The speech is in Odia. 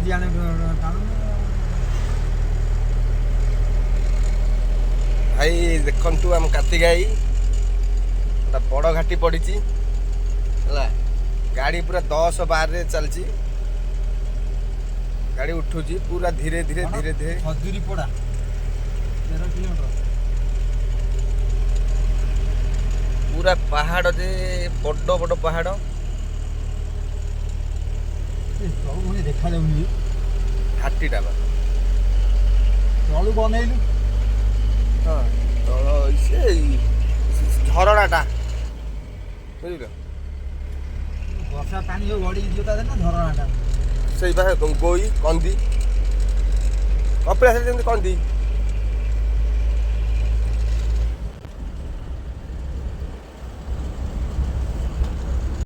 ଉଠୁଛି ଆଣେ ଟାଣୁନି। ଭାଇ ଦେଖନ୍ତୁ ଆମ କାର୍ତ୍ତିକ ଭାଇ ଗୋଟେ ବଡ଼ ଘାଟି ପଡ଼ିଛି ହେଲା। ଗାଡ଼ି ପୁରା 10-12ରେ ଚାଲିଛି। ଗାଡ଼ି ଉଠୁଛି ପୁରା ଧୀରେ ଧୀରେ ଧୀରେ ଧୀରେ। ଖଜୁରୀ ପଡ଼ା 13 କିଲୋମିଟର। ପୁରା ପାହାଡ଼ ଯେ ବଡ଼ ବଡ଼ ପାହାଡ଼। ତଳୁ ପୁଣି ଦେଖାଯାଉନି ଘାଟିଟା ବା ତଳୁ ବନେଇଲୁ। ହଁ ତଳ ସେ ଝରଣାଟା ବୁଝିଲ। ବର୍ଷା ପାଣି ସବୁ ଗଡ଼ିକି ଯିବ ତା ଦେହରେ ନା ଝରଣାଟା। ସେଇ ବା ଗୋଇ କନ୍ଦି କପିଳାସରେ ଯେମିତି କନ୍ଦି